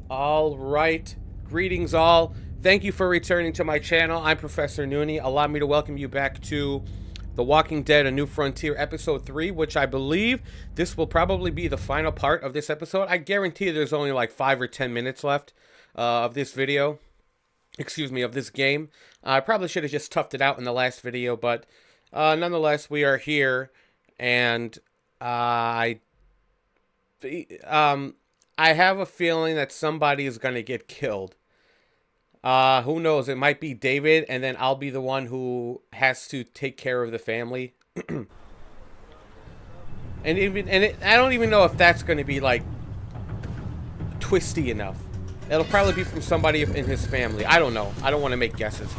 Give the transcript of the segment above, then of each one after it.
All right. Greetings, all. Thank you for returning to my channel. I'm Professor Noonie. Allow me to welcome you back to The Walking Dead: A New Frontier, Episode 3, which I believe this will probably be the final part of this episode. I guarantee there's only like 5 or 10 minutes left of this video. Excuse me, of this game. I probably should have just toughed it out in the last video, but nonetheless, we are here, and I have a feeling that somebody is going to get killed. Who knows? It might be David, and then I'll be the one who has to take care of the family. I don't even know if that's going to be like twisty enough. It'll probably be from somebody in his family. I don't know. I don't want to make guesses.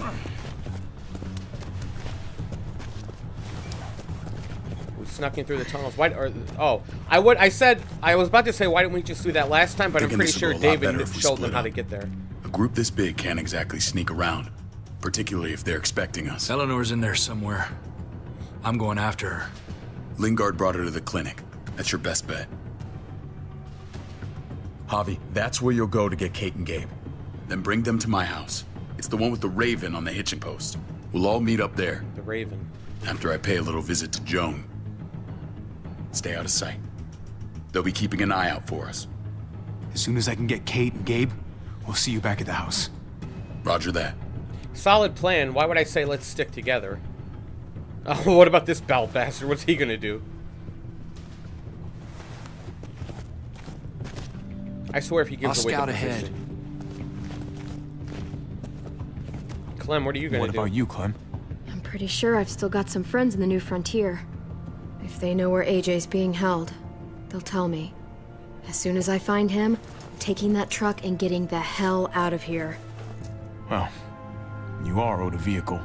We snuck in through the tunnels. Why? I was about to say, why didn't we just do that last time? But I'm pretty sure David showed them how to get there. A group this big can't exactly sneak around, particularly if they're expecting us. Eleanor's in there somewhere. I'm going after her. Lingard brought her to the clinic. That's your best bet. Javi, that's where you'll go to get Kate and Gabe. Then bring them to my house. It's the one with the Raven on the hitching post. We'll all meet up there. The Raven. After I pay a little visit to Joan. Stay out of sight. They'll be keeping an eye out for us. As soon as I can get Kate and Gabe, we'll see you back at the house. Roger that. Solid plan. Why would I say let's stick together? Oh, what about this bell bastard? What's he gonna do? I swear if he gives away the position. Clem, what are you gonna do? What about you, Clem? I'm pretty sure I've still got some friends in the New Frontier. If they know where AJ's being held, they'll tell me. As soon as I find him, I'm taking that truck and getting the hell out of here. Well, you are owed a vehicle.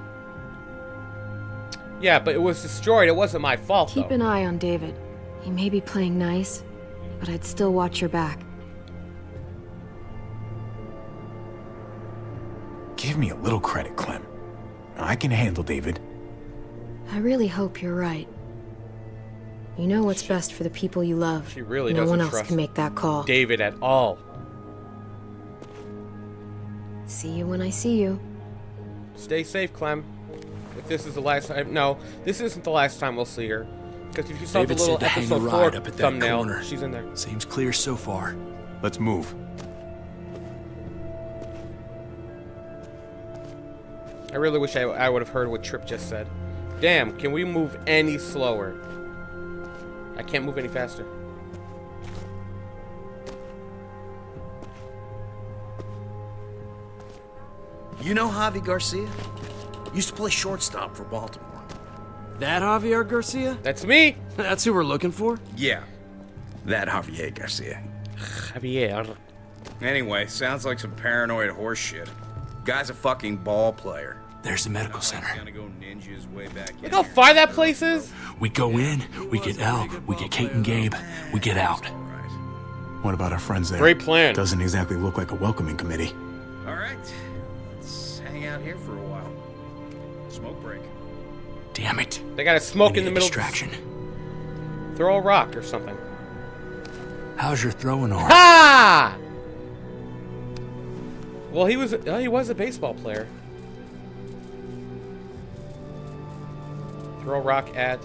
Yeah, but it was destroyed. It wasn't my fault, Keep though. an eye on David. He may be playing nice, but I'd still watch your back. Give me a little credit, Clem. I can handle David. I really hope you're right. You know what's best for the people you love. She really No doesn't one else trust can make that call. David at all. See you when I see you. Stay safe, Clem. If this is the last time... No, this isn't the last time we'll see her. Because if you saw David the little said to hang a episode 4 ride up at that thumbnail, corner. she's in there. Seems clear so far. Let's move. I really wish I would have heard what Tripp just said. Damn, can we move any slower? I can't move any faster. You know Javi Garcia? Used to play shortstop for Baltimore. That Javier Garcia? That's me! That's who we're looking for? Yeah, that Javier Garcia. Javier. Anyway, sounds like some paranoid horse shit. Guy's a fucking ball player. There's the medical center. Gonna go ninja his way back Look how far that place is! We go in, we get Elle, we get Kate and Gabe, we get out. What about our friends there? Great plan. Doesn't exactly look like a welcoming committee. All right, let's hang out here for a while. Smoke break. Damn it. They got a smoke We in the need a middle. distraction. Throw a rock or something. How's your throwing arm? Ha! Well, he was a baseball player. Throw a rock at.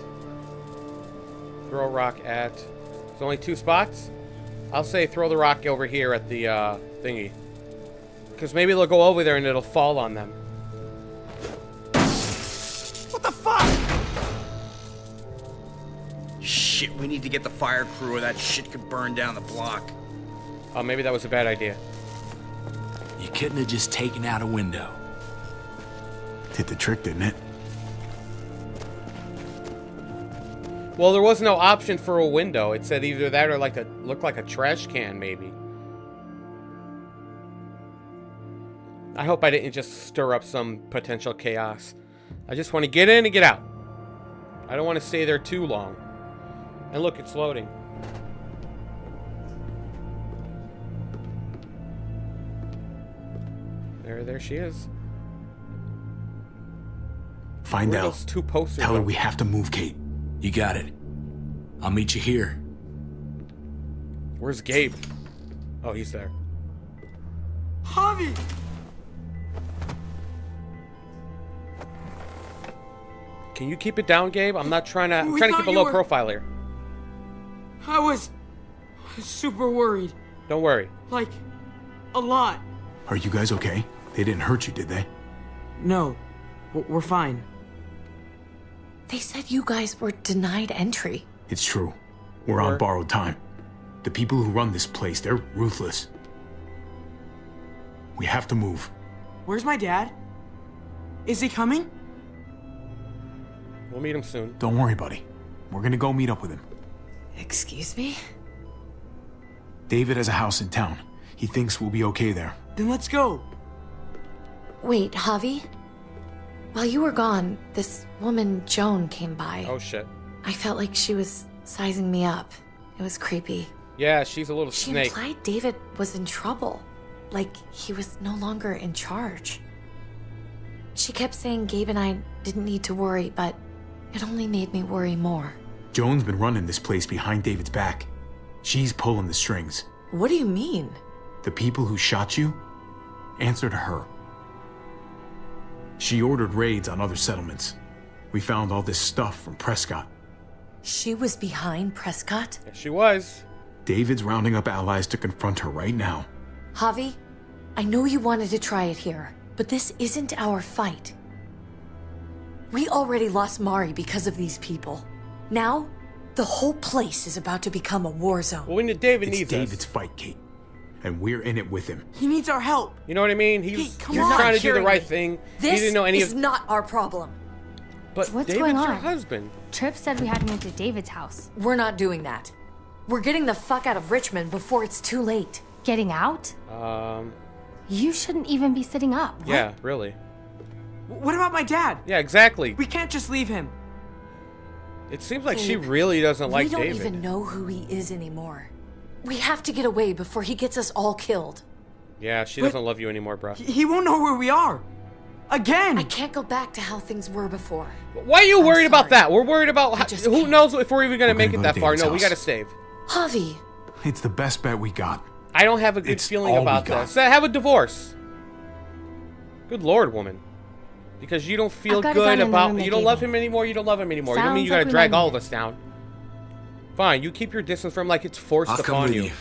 Throw a rock at. There's only 2 spots. I'll say throw the rock over here at the thingy. Because maybe they'll go over there and it'll fall on them. What the fuck? Shit, we need to get the fire crew or that shit could burn down the block. Oh, maybe that was a bad idea. You couldn't have just taken out a window. Hit the trick, didn't it? Well, there was no option for a window. It said either that or looked like a trash can, maybe. I hope I didn't just stir up some potential chaos. I just want to get in and get out. I don't want to stay there too long. And look, it's loading. There she is. Find Where are out. those 2 posters? Tell her at? we have to move Kate. You got it. I'll meet you here. Where's Gabe? Oh, he's there. Javi! Can you keep it down, Gabe? I'm not trying to. I'm We trying to thought keep a you low were- profile here. I was super worried. Don't worry. Like, a lot. Are you guys okay? They didn't hurt you, did they? No, we're fine. They said you guys were denied entry. It's true. We're on borrowed time. The people who run this place, they're ruthless. We have to move. Where's my dad? Is he coming? We'll meet him soon. Don't worry, buddy. We're gonna go meet up with him. Excuse me? David has a house in town. He thinks we'll be okay there. Then let's go. Wait, Javi? While you were gone, this woman, Joan, came by. Oh shit. I felt like she was sizing me up. It was creepy. Yeah, she's a little She snake. implied David was in trouble. Like he was no longer in charge. She kept saying Gabe and I didn't need to worry, but it only made me worry more. Joan's been running this place behind David's back. She's pulling the strings. What do you mean? The people who shot you answer to her. She ordered raids on other settlements. We found all this stuff from Prescott. She was behind Prescott? Yes, she was. David's rounding up allies to confront her right now. Javi, I know you wanted to try it here, but this isn't our fight. We already lost Mari because of these people. Now, the whole place is about to become a war zone. Well, David It's needs David's us. fight, Kate. And we're in it with him. He needs our help. You know what I mean? He's Hey, come he's on. trying to do the Hearing right me. thing. This He didn't know any is of. not our problem. But What's David's going your on? husband. Tripp said we had to move to David's house. We're not doing that. We're getting the fuck out of Richmond before it's too late. Getting out? You shouldn't even be sitting up. Yeah, really. What about my dad? Yeah, exactly. We can't just leave him. It seems like she Gabe, really doesn't like we don't David. even know who he is anymore. We have to get away before he gets us all killed. Yeah, she But- doesn't love you anymore, bro. He won't know where we are. Again. I can't go back to how things were before. Why are you worried about sorry. that? We're worried about just who can't. knows if we're even gonna We're make gonna it go that to far. David's No, we house. gotta save. Javi, It's the best bet we got. I don't have a good It's feeling all we about got. this. Have a divorce. Good lord, woman. Because you don't feel I've got a gun good in the about. room You they don't gave love me. him anymore. You don't love him anymore. You don't mean you Sounds gotta like we drag might all need of us down. Fine, you keep your distance from like it's forced I'll come upon with you you.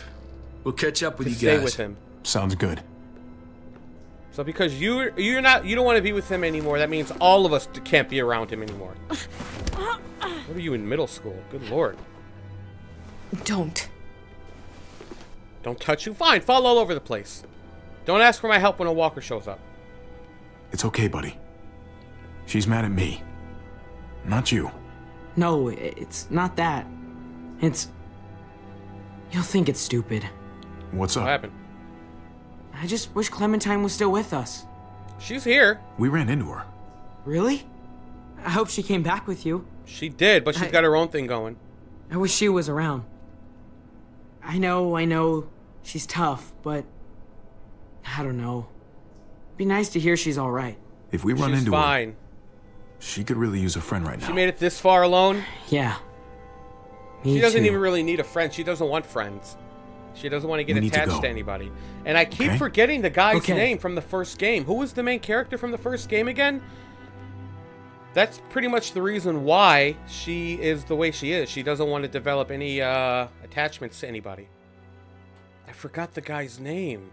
We'll catch up with to you stay guys. with him. Sounds good. So because you don't want to be with him anymore, that means all of us can't be around him anymore. What are you in middle school? Good lord. don't. Don't touch you. Fine, fall all over the place. Don't ask for my help when a walker shows up. It's okay, buddy. She's mad at me. Not you. No, it's not that. It's... You'll think it's stupid. What's What up? happened? I just wish Clementine was still with us. She's here. We ran into her. Really? I hope she came back with you. She did, but she's got her own thing going. I wish she was around. I know, she's tough, but... I don't know. Be nice to hear she's alright. If we run She's into fine. her, she could really use a friend right now. She made it this far alone. Yeah. Me She doesn't too. even really need a friend. She doesn't want friends. She doesn't want to get We need to attached go. to anybody. And I keep Okay. forgetting the guy's Okay. name from the first game. Who was the main character from the first game again? That's pretty much the reason why she is the way she is. She doesn't want to develop any attachments to anybody. I forgot the guy's name.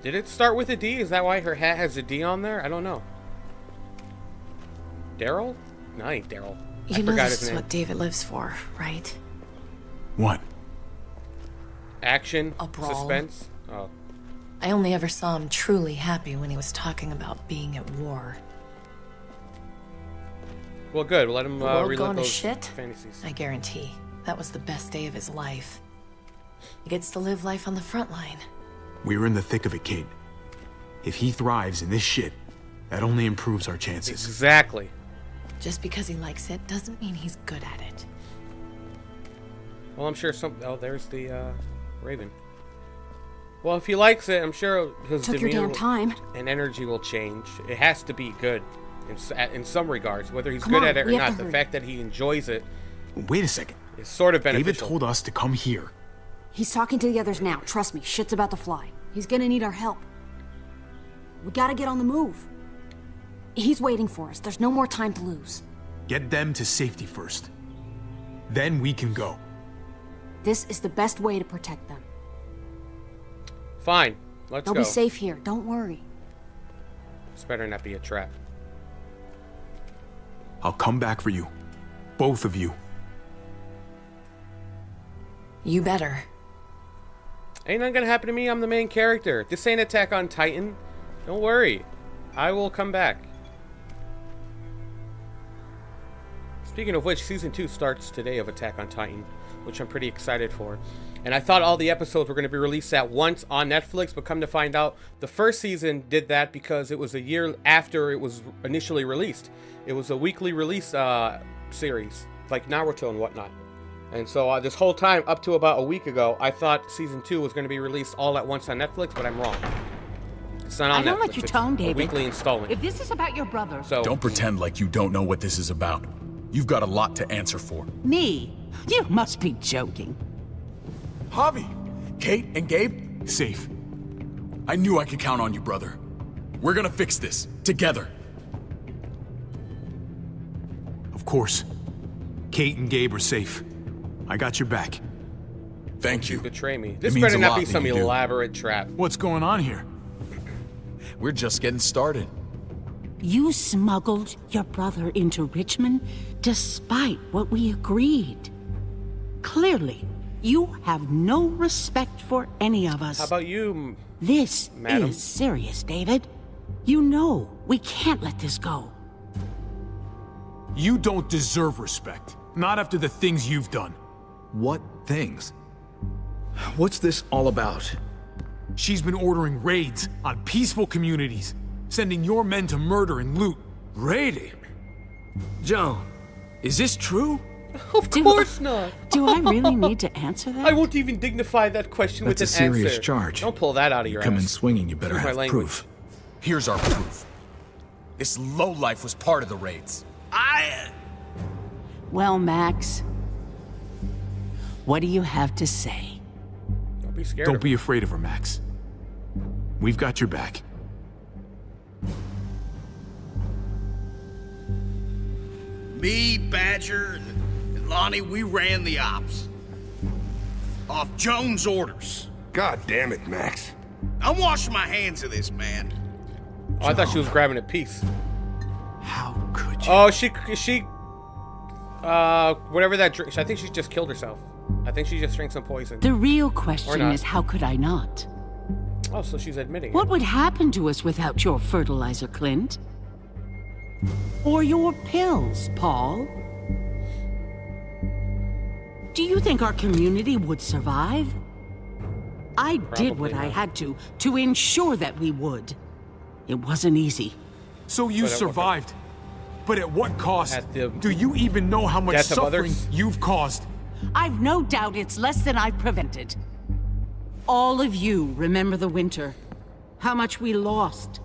Did it start with a D? Is that why her hat has a D on there? I don't know. Daryl? No, I ain't Daryl. I You know forgot this his is name. what David lives for, right? What? Action? A brawl. Suspense? Oh. I only ever saw him truly happy when he was talking about being at war. Well, good. We'll let him The world relive going to those shit? fantasies. I guarantee that was the best day of his life. He gets to live life on the front line. We're in the thick of it, Kate. If he thrives in this shit, that only improves our chances. Exactly. Just because he likes it doesn't mean he's good at it. Well, I'm sure some... Oh, there's the Raven. Well, if he likes it, I'm sure his Took your demeanor damn time. and energy will change. It has to be good in some regards. Whether he's Come good on, at it or we have not, to the hurry. fact that he enjoys it Wait a second. is sort of David beneficial. told us to come here. He's talking to the others now. Trust me, shit's about to fly. He's gonna need our help. We gotta get on the move. He's waiting for us. There's no more time to lose. Get them to safety first. Then we can go. This is the best way to protect them. Fine. Let's They'll go. be safe here. Don't worry. This better not be a trap. I'll come back for you. Both of you. You better. Ain't nothing gonna happen to me. I'm the main character. This ain't Attack on Titan. Don't worry. I will come back. Speaking of which, Season 2 starts today of Attack on Titan, which I'm pretty excited for. And I thought all the episodes were going to be released at once on Netflix, but come to find out, the first season did that because it was a year after it was initially released. It was a weekly release series, like Naruto and whatnot. And so this whole time, up to about a week ago, I thought Season 2 was going to be released all at once on Netflix, but I'm wrong. It's not on I don't Netflix. like your It's tone, a David. weekly installment. If this is about your brother... So Don't pretend like you don't know what this is about. You've got a lot to answer for. Me? You must be joking. Javi, Kate and Gabe, Safe. I knew I could count on you, brother. We're gonna fix this, together. Of course. Kate and Gabe are safe. I got your back. Thank you. betray me. This means better a not lot be when some you do. elaborate trap. What's going on here? We're just getting started. You smuggled your brother into Richmond despite what we agreed. Clearly, you have no respect for any of us. How about you, This madam? is serious, David. You know we can't let this go. You don't deserve respect. Not after the things you've done. What things? What's this all about? She's been ordering raids on peaceful communities, sending your men to murder and loot. Raiding? Joan, is this true? Of course not. Do I really need to answer that? I won't even dignify that question That's with a an serious answer. charge. Don't pull that out of your Come in ass. swinging, you better Excuse my have language. proof. Here's our proof. This lowlife was part of the raids. Well, Max, what do you have to say? Don't be scared. Don't of be afraid of her, Max. We've got your back. Me, Badger, and Lonnie, we ran the ops. Off Joan's orders. God damn it, Max. I'm washing my hands of this, man. Oh, I thought she was grabbing a piece. How could you? Oh, she, whatever that drink. I think she just killed herself. I think she just drank some poison. The real Or question not. is, how could I not? Oh, so she's admitting What it. would happen to us without your fertilizer, Clint? Or your pills, Paul? Do you think our community would survive? I did what I had to ensure that we would. It wasn't easy. So you But at what survived. But at what cost? At the Do you even know how much death of suffering others? you've caused? I've no doubt it's less than I've prevented. All of you remember the winter. How much we lost.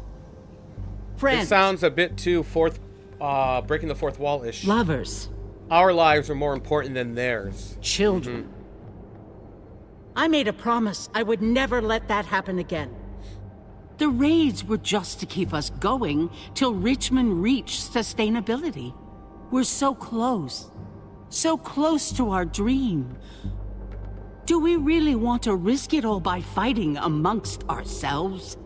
Friends, This sounds a bit too breaking the fourth wall-ish. lovers, Our lives are more important than theirs. children. I made a promise I would never let that happen again. The raids were just to keep us going till Richmond reached sustainability. We're so close to our dream. Do we really want to risk it all by fighting amongst ourselves?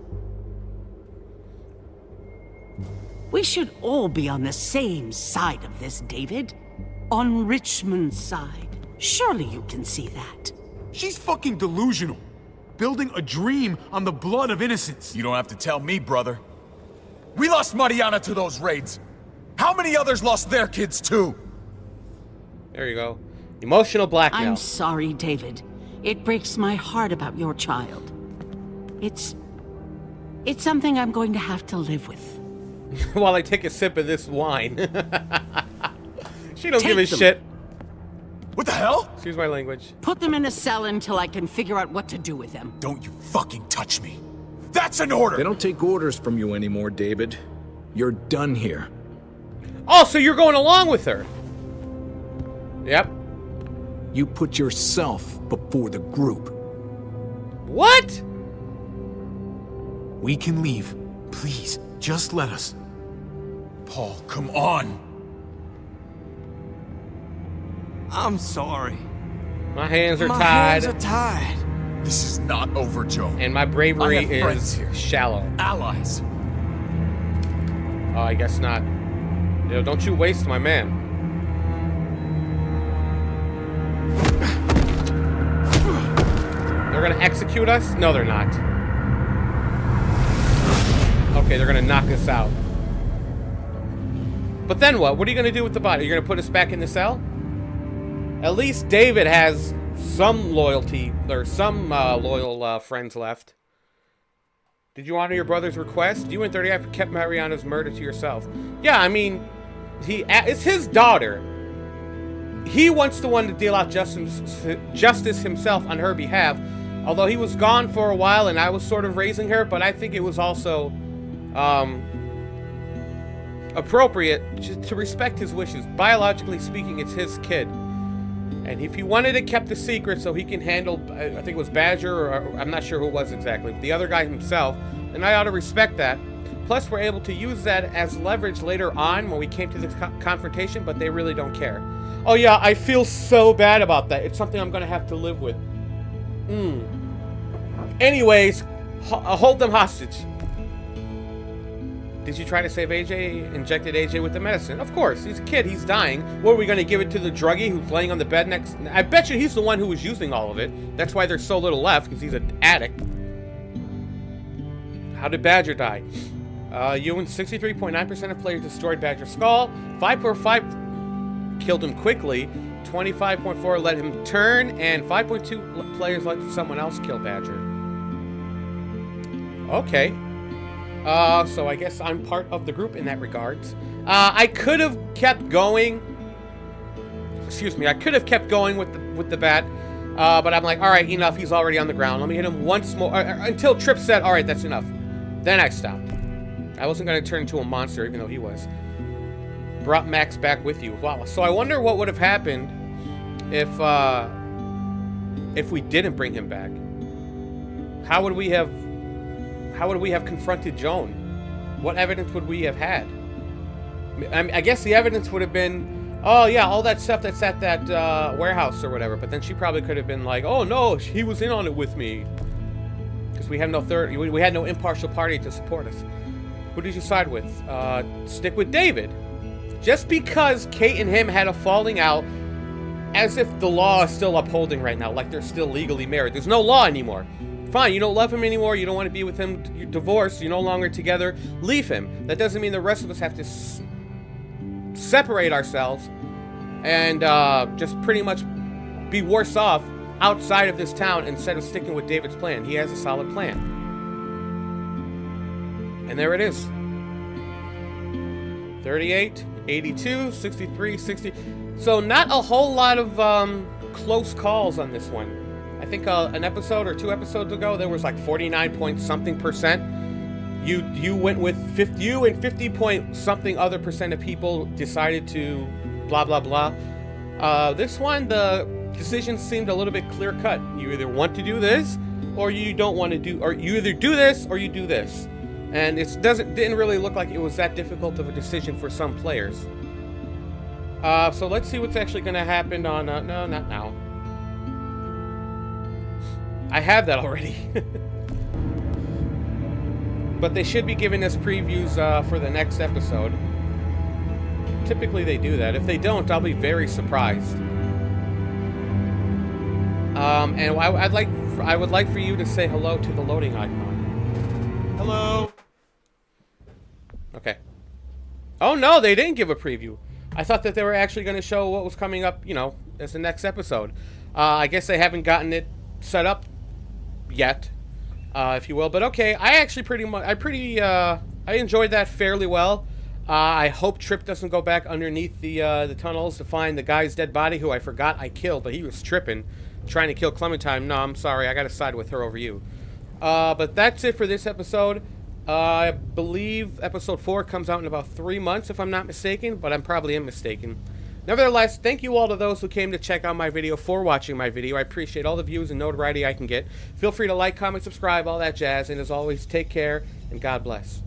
We should all be on the same side of this, David. On Richmond's side. Surely you can see that. She's fucking delusional. Building a dream on the blood of innocents. You don't have to tell me, brother. We lost Mariana to those raids. How many others lost their kids too? There you go. Emotional blackmail. I'm sorry, David. It breaks my heart about your child. It's something I'm going to have to live with. While I take a sip of this wine. She don't give a Take them. shit. What the hell? Excuse my language. Put them in a cell until I can figure out what to do with them. Don't you fucking touch me. That's an order! They don't take orders from you anymore, David. You're done here. Oh, so you're going along with her? Yep. You put yourself before the group. What? We can leave. Please, just let us. Paul, come on. I'm sorry. My hands are My tied. hands are tied. This is not over, Joan. And my bravery I have friends is here. shallow. Allies. Oh, I guess not. Yo, don't you waste my man. They're gonna execute us? No, they're not. Okay, they're gonna knock us out. But then what? What are you gonna do with the body? You're gonna put us back in the cell? At least David has some loyalty, or some loyal friends left. Did you honor your brother's request? You and 30 kept Mariana's murder to yourself. Yeah, I mean, it's his daughter. He wants the one to deal out justice himself on her behalf. Although he was gone for a while and I was sort of raising her, but I think it was also appropriate to respect his wishes. Biologically speaking, it's his kid. And if he wanted it kept a secret so he can handle, I think it was Badger, or I'm not sure who it was exactly, but the other guy himself, then I ought to respect that. Plus, we're able to use that as leverage later on when we came to this confrontation, but they really don't care. Oh yeah, I feel so bad about that. It's something I'm going to have to live with. Anyways, hold them hostage. Did you try to save AJ? Injected AJ with the medicine? Of course, he's a kid, he's dying. What, are we gonna give it to the druggie who's laying on the bed next? I bet you he's the one who was using all of it. That's why there's so little left, because he's an addict. How did Badger die? You and 63.9% of players destroyed Badger's skull. 5.5 killed him quickly. 25.4 let him turn, and 5.2 players let someone else kill Badger. Okay. So I guess I'm part of the group in that regards. I could have kept going. Excuse me. I could have kept going with the bat, but I'm like, all right, enough. He's already on the ground. Let me hit him once more until Tripp said, all right, that's enough. Then I stopped. I wasn't going to turn into a monster, even though he was. Brought Max back with you. Wow. So I wonder what would have happened if we didn't bring him back. How would we have confronted Joan? What evidence would we have had? I guess the evidence would have been, oh yeah, all that stuff that's at that warehouse or whatever. But then she probably could have been like, oh no, he was in on it with me, because we have no we had no impartial party to support us. Who did you side with? Stick with David, just because Kate and him had a falling out, as if the law is still upholding right now, like they're still legally married. There's no law anymore. Fine, you don't love him anymore, you don't want to be with him, you're divorced, you're no longer together, leave him. That doesn't mean the rest of us have to separate ourselves and just pretty much be worse off outside of this town instead of sticking with David's plan. He has a solid plan. And there it is. 38, 82, 63, 60. So not a whole lot of close calls on this one. I think an episode or 2 episodes ago, there was like 49 point something percent. You went with 50, you and 50 point something other percent of people decided to blah, blah, blah. This one, the decision seemed a little bit clear cut. You either want to do this or you don't want to do, or you either do this or you do this. And it didn't really look like it was that difficult of a decision for some players. So let's see what's actually going to happen on, no, not now. I have that already. But they should be giving us previews for the next episode. Typically they do that. If they don't, I'll be very surprised. And I would like for you to say hello to the loading icon. Hello. Okay. Oh no, they didn't give a preview. I thought that they were actually going to show what was coming up, you know, as the next episode. I guess they haven't gotten it set up yet, if you will. But okay, I actually I enjoyed that fairly well. I hope Tripp doesn't go back underneath the tunnels to find the guy's dead body, who I forgot I killed, but he was tripping, trying to kill Clementine. No, I'm sorry, I got to side with her over you. But that's it for this episode. I believe episode 4 comes out in about 3 months, if I'm not mistaken, but I'm probably mistaken. Nevertheless, thank you all to those who came to check out my video, for watching my video. I appreciate all the views and notoriety I can get. Feel free to like, comment, subscribe, all that jazz. And as always, take care and God bless.